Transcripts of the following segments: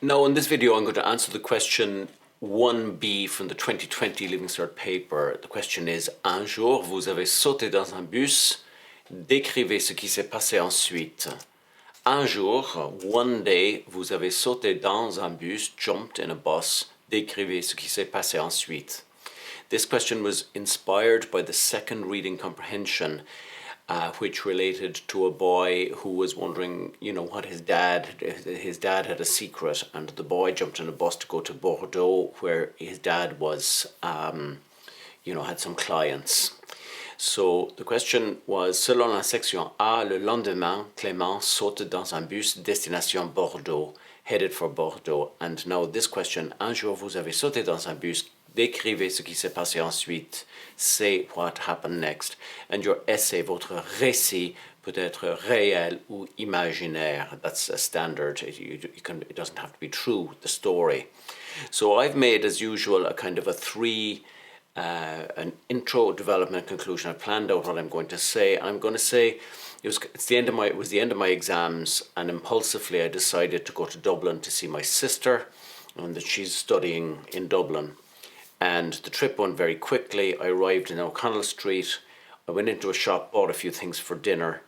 Now in this video I'm going to answer the question 1B from the 2020 Leaving Cert paper. The question is: Un jour vous avez sauté dans un bus, décrivez ce qui s'est passé ensuite. Un jour, one day, vous avez sauté dans un bus, jumped in a bus, décrivez ce qui s'est passé ensuite. This question was inspired by the second reading comprehension, which related to a boy who was wondering, what his dad had a secret, and the boy jumped on a bus to go to Bordeaux, where his dad was, had some clients. So the question was: selon la section A, le lendemain, Clément saute dans un bus destination Bordeaux, headed for Bordeaux. And now this question: un jour vous avez sauté dans un bus, décrivez ce qui s'est passé ensuite, say what happened next. And your essay, votre récit, peut être réel ou imaginaire. That's a standard. It doesn't have to be true, the story. So I've made, as usual, a kind of an intro, development, conclusion. I've planned out what I'm going to say. I'm going to say it was the end of my exams, and impulsively I decided to go to Dublin to see my sister, and that she's studying in Dublin. And the trip went very quickly. I arrived in O'Connell Street. I went into a shop, bought a few things for dinner,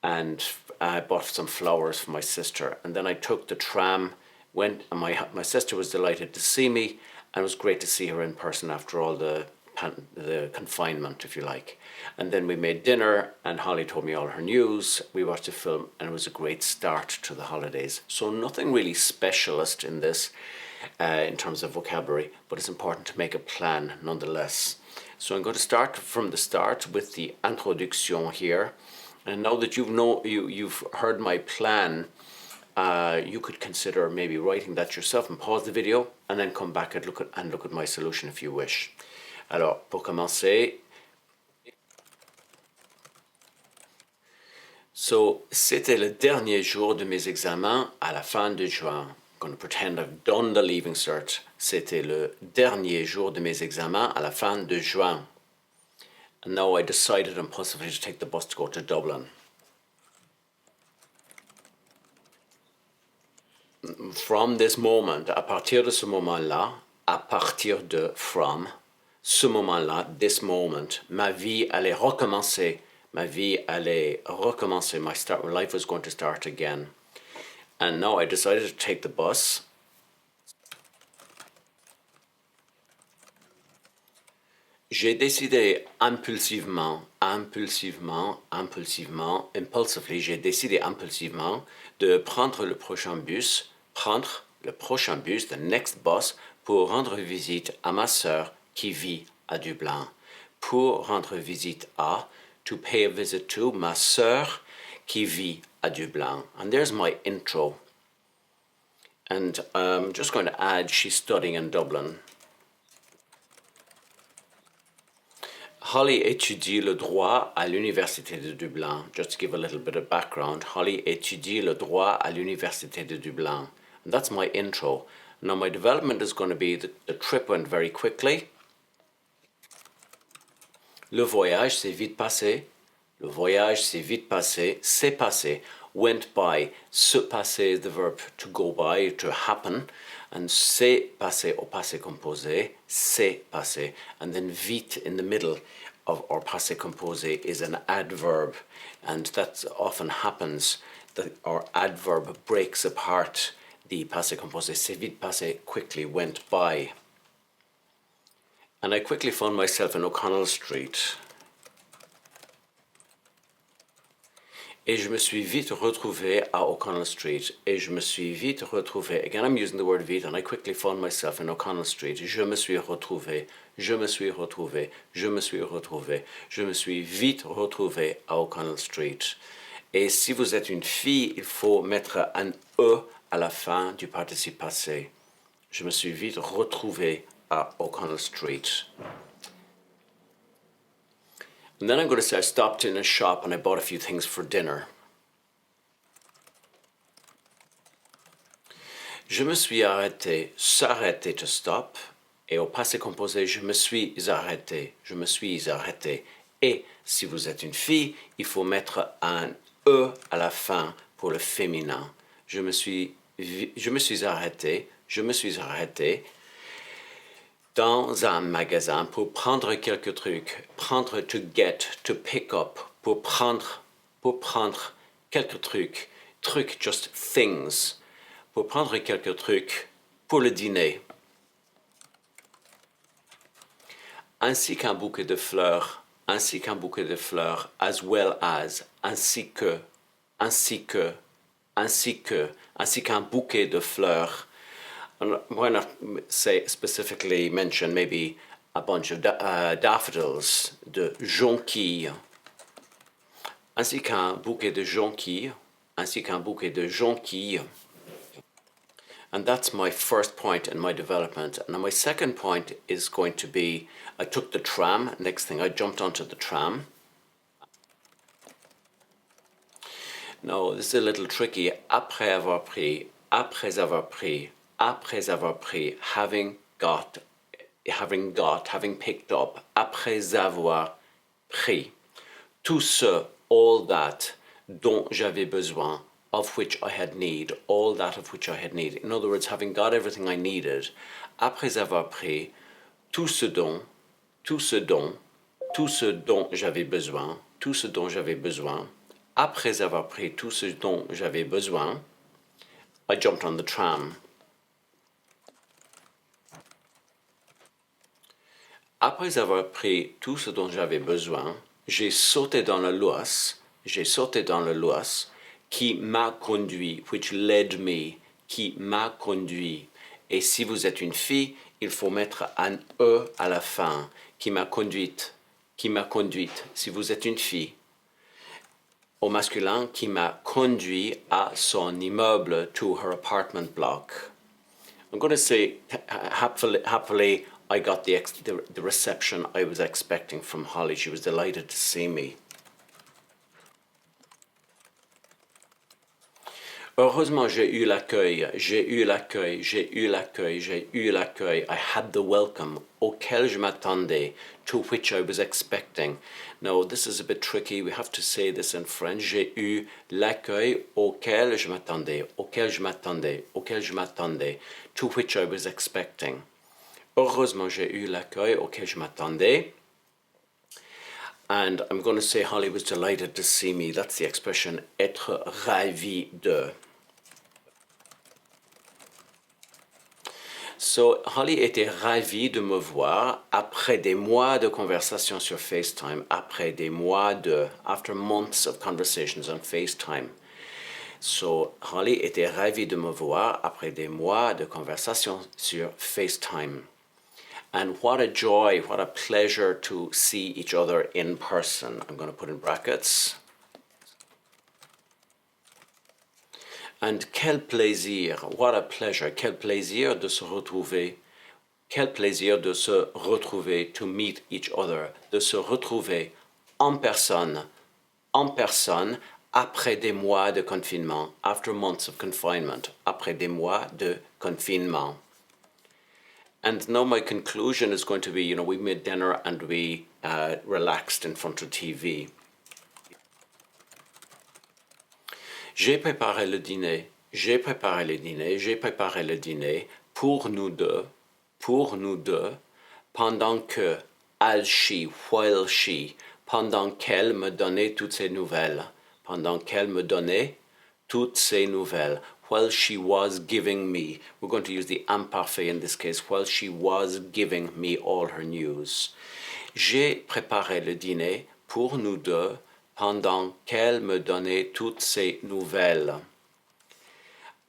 and I bought some flowers for my sister. And then I took the tram, went, and my sister was delighted to see me, and it was great to see her in person after all the confinement, if you like. And then we made dinner, and Holly told me all her news. We watched a film, and it was a great start to the holidays. So nothing really specialist in this, in terms of vocabulary, but it's important to make a plan nonetheless. So I'm going to start from the start with the introduction here. And now that you've heard my plan, you could consider maybe writing that yourself and pause the video and then come back and look at my solution if you wish. Alors, pour commencer, c'était le dernier jour de mes examens à la fin de juin. I'm going to pretend I've done the Leaving Cert. C'était le dernier jour de mes examens à la fin de juin. And now I decided impulsively to take the bus to go to Dublin. From this moment, à partir de ce moment-là, à partir de from, ce moment-là, this moment, ma vie allait recommencer. My life was going to start again. And now I decided to take the bus. J'ai décidé impulsively, j'ai décidé impulsivement de prendre le prochain bus, the next bus, pour rendre visite à ma sœur qui vit à Dublin. Pour rendre visite à, to pay a visit to, ma sœur qui vit à Dublin. And there's my intro. And I'm just going to add, she's studying in Dublin. Holly étudie le droit à l'Université de Dublin. Just to give a little bit of background, Holly étudie le droit à l'Université de Dublin. And that's my intro. Now my development is going to be the trip went very quickly. Le voyage s'est vite passé. Le voyage s'est vite passé. C'est passé. Went by. Se passer is the verb to go by, to happen. And c'est passé au passé composé. C'est passé. And then vite in the middle of our passé composé is an adverb. And that often happens, that our adverb breaks apart the passé composé. C'est vite passé, quickly went by. And I quickly found myself in O'Connell Street. Et je me suis vite retrouvé à O'Connell Street. Et je me suis vite retrouvé. Again, I'm using the word vite, and I quickly found myself in O'Connell Street. Je me suis retrouvé. Je me suis retrouvé. Je me suis retrouvé. Je me suis vite retrouvé à O'Connell Street. Et si vous êtes une fille, il faut mettre un E à la fin du participe passé. Je me suis vite retrouvé à O'Connell Street. And then I'm going to say I stopped in a shop and I bought a few things for dinner. Je me suis arrêté, s'arrêter to stop. Et au passé composé, je me suis arrêté. Je me suis arrêté. Et si vous êtes une fille, il faut mettre un E à la fin pour le féminin. Je me suis je me suis arrêté dans un magasin pour prendre quelques trucs. Prendre, to get, to pick up, pour prendre quelques trucs. Trucs, just things. Pour prendre quelques trucs pour le dîner. Ainsi qu'un bouquet de fleurs, as well as, ainsi qu'un bouquet de fleurs. And why not say specifically mention maybe a bunch of daffodils, de jonquilles, ainsi qu'un bouquet de jonquilles, And that's my first point in my development. And then my second point is going to be, I took the tram. Next thing, I jumped onto the tram. No, this is a little tricky. Après avoir pris, having picked up, après avoir pris. Tout ce, all that, dont j'avais besoin, of which I had need, all that of which I had need. In other words, having got everything I needed, après avoir pris, tout ce dont j'avais besoin, après avoir pris tout ce dont j'avais besoin, I jumped on the tram. Après avoir pris tout ce dont j'avais besoin, j'ai sauté dans le Luas, qui m'a conduit, which led me, qui m'a conduit. Et si vous êtes une fille, il faut mettre un E à la fin, qui m'a conduite. Si vous êtes une fille, au masculin, qui m'a conduit à son immeuble, to her apartment block. I'm going to say, happily, I got the reception I was expecting from Holly. She was delighted to see me. Heureusement, j'ai eu l'accueil. I had the welcome, auquel je m'attendais, to which I was expecting. Now, this is a bit tricky. We have to say this in French. J'ai eu l'accueil auquel je m'attendais, to which I was expecting. Heureusement, j'ai eu l'accueil auquel je m'attendais. And I'm going to say Holly was delighted to see me. That's the expression, être ravi de. So, Holly était ravie de me voir après des mois de conversation sur FaceTime, after months of conversations on FaceTime. So, Holly était ravie de me voir après des mois de conversation sur FaceTime. And what a joy, what a pleasure to see each other in person. I'm going to put in brackets. And quel plaisir, what a pleasure, quel plaisir de se retrouver, to meet each other, de se retrouver en personne, après des mois de confinement, after months of confinement, après des mois de confinement. And now my conclusion is going to be, we made dinner and we relaxed in front of TV. J'ai préparé le dîner pour nous deux, pendant que, while she, pendant qu'elle me donnait toutes ces nouvelles, while she was giving me, we're going to use the imparfait in this case, while she was giving me all her news. J'ai préparé le dîner pour nous deux pendant qu'elle me donnait toutes ces nouvelles.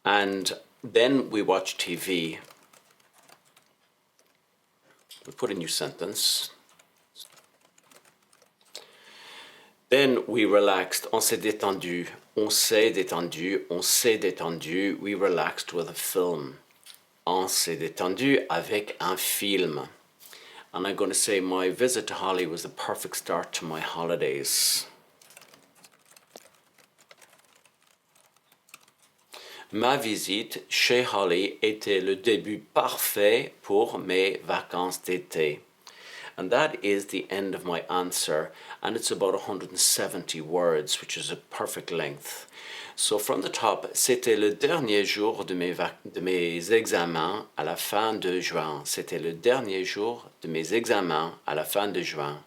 And then we watched TV. We put a new sentence. Then we relaxed, on s'est détendu, we relaxed with a film. On s'est détendu avec un film. And I'm going to say my visit to Holly was the perfect start to my holidays. Ma visite chez Holly était le début parfait pour mes vacances d'été. And that is the end of my answer, and it's about 170 words, which is a perfect length. So from the top, c'était le dernier jour de mes examens à la fin de juin. C'était le dernier jour de mes examens à la fin de juin.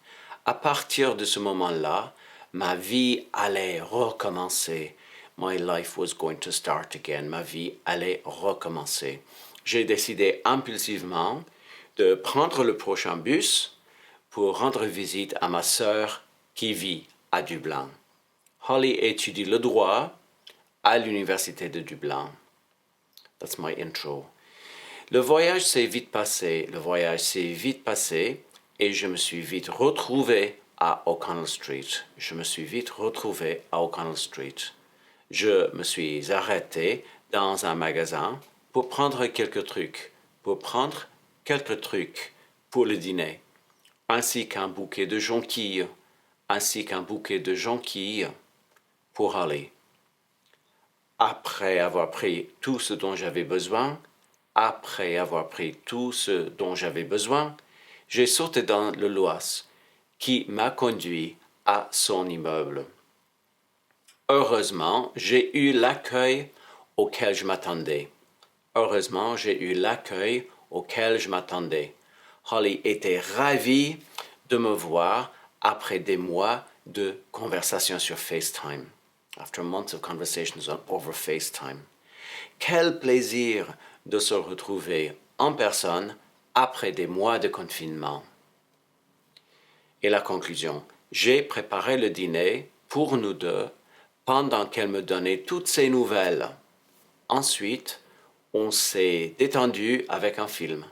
À partir de ce moment-là, ma vie allait recommencer. My life was going to start again. Ma vie allait recommencer. J'ai décidé impulsivement de prendre le prochain bus pour rendre visite à ma sœur qui vit à Dublin. Holly étudie le droit à l'université de Dublin. That's my intro. Le voyage s'est vite passé. Le voyage s'est vite passé et je me suis vite retrouvé à O'Connell Street. Je me suis vite retrouvé à O'Connell Street. Je me suis arrêté dans un magasin pour prendre quelques trucs pour le dîner, ainsi qu'un bouquet de jonquilles, pour aller. Après avoir pris tout ce dont j'avais besoin, j'ai sauté dans le Loas qui m'a conduit à son immeuble. Heureusement, j'ai eu l'accueil auquel je m'attendais. Holly était ravie de me voir après des mois de conversations sur FaceTime. After months of conversations over FaceTime. Quel plaisir de se retrouver en personne après des mois de confinement. Et la conclusion, j'ai préparé le dîner pour nous deux pendant qu'elle me donnait toutes ses nouvelles. Ensuite, on s'est détendu avec un film.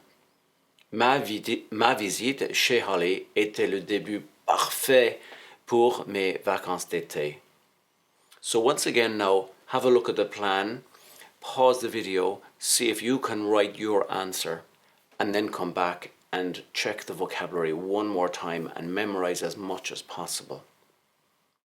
Ma visite chez Holly était le début parfait pour mes vacances d'été. So once again now, have a look at the plan, pause the video, see if you can write your answer, and then come back and check the vocabulary one more time and memorize as much as possible.